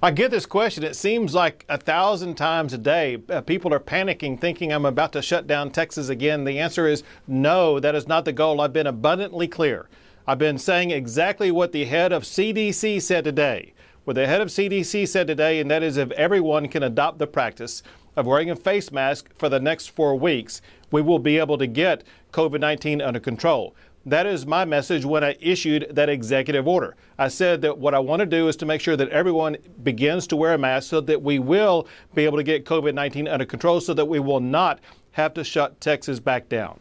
I get this question. It seems like 1,000 times a day. People are panicking, thinking I'm about to shut down Texas again. The answer is no, that is not the goal. I've been abundantly clear. I've been saying exactly what the head of CDC said today. What the head of CDC said today, and that is if everyone can adopt the practice of wearing a face mask for the next 4 weeks, we will be able to get COVID-19 under control. That is my message when I issued that executive order. I said that what I want to do is to make sure that everyone begins to wear a mask so that we will be able to get COVID-19 under control so that we will not have to shut Texas back down.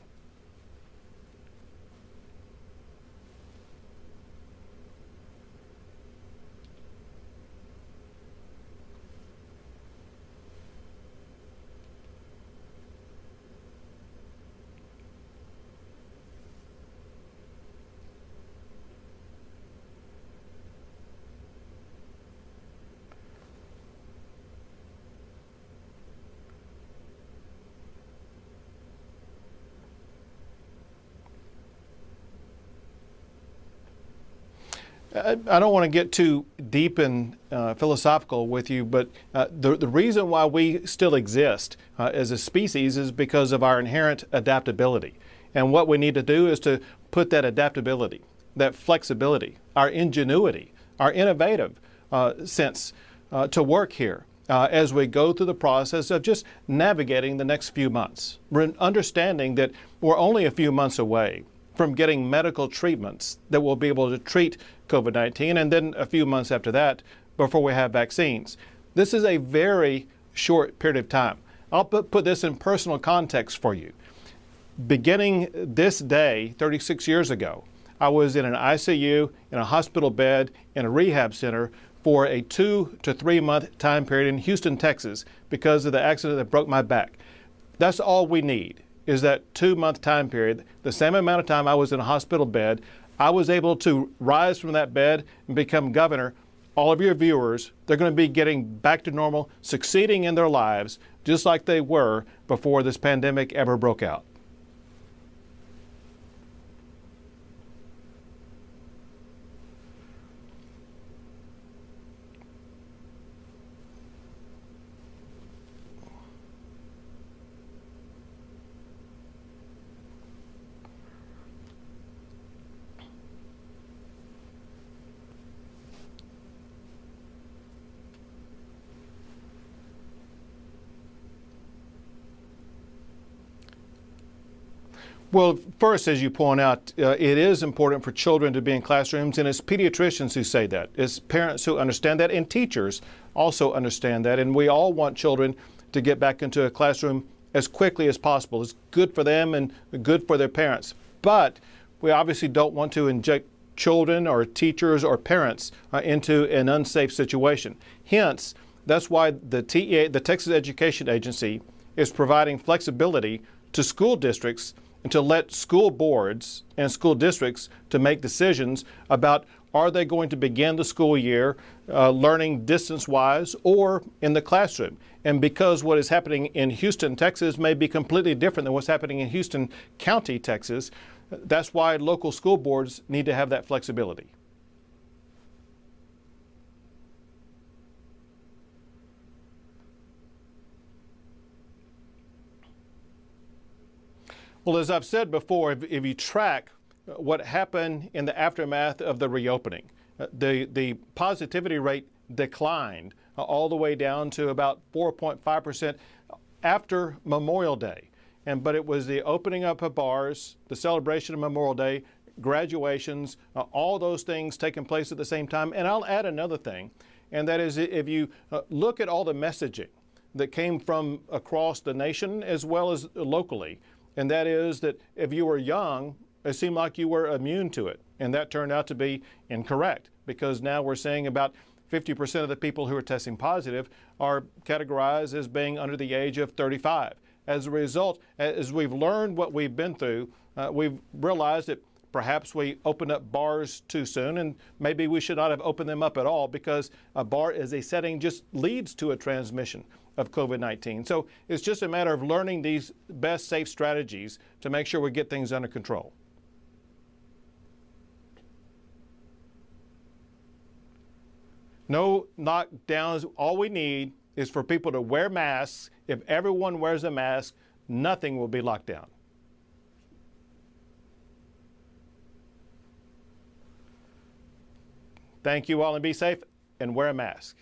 I don't want to get too deep and philosophical with you, but the reason why we still exist as a species is because of our inherent adaptability. And what we need to do is to put that adaptability, that flexibility, our ingenuity, our innovative sense to work here as we go through the process of just navigating the next few months. We're understanding that we're only a few months away from getting medical treatments that will be able to treat COVID-19, and then a few months after that before we have vaccines. This is a very short period of time. I'll put this in personal context for you. Beginning this day, 36 years ago, I was in an ICU, in a hospital bed, in a rehab center for a 2 to 3 month time period in Houston, Texas, because of the accident that broke my back. That's all we need, is that 2 month time period. The same amount of time I was in a hospital bed, I was able to rise from that bed and become governor. All of your viewers, they're going to be getting back to normal, succeeding in their lives, just like they were before this pandemic ever broke out. Well, first, as you point out, it is important for children to be in classrooms, and it's pediatricians who say that. It's parents who understand that, and teachers also understand that. And we all want children to get back into a classroom as quickly as possible. It's good for them and good for their parents. But we obviously don't want to inject children or teachers or parents into an unsafe situation. Hence, that's why the TEA, the Texas Education Agency, is providing flexibility to school districts and to let school boards and school districts to make decisions about, are they going to begin the school year learning distance-wise or in the classroom? And because what is happening in Houston, Texas may be completely different than what's happening in Houston County, Texas, that's why local school boards need to have that flexibility. Well, as I've said before, if you track what happened in the aftermath of the reopening, the positivity rate declined all the way down to about 4.5% after Memorial Day. But it was the opening up of bars, the celebration of Memorial Day, graduations, all those things taking place at the same time. And I'll add another thing, and that is if you look at all the messaging that came from across the nation as well as locally, and that is that if you were young, it seemed like you were immune to it. And that turned out to be incorrect, because now we're saying about 50% of the people who are testing positive are categorized as being under the age of 35. As a result, as we've learned what we've been through, we've realized that perhaps we opened up bars too soon, and maybe we should not have opened them up at all, because a bar as a setting just leads to a transmission of COVID-19. So it's just a matter of learning these best safe strategies to make sure we get things under control. No knockdowns. All we need is for people to wear masks. If everyone wears a mask, nothing will be locked down. Thank you all, and be safe and wear a mask.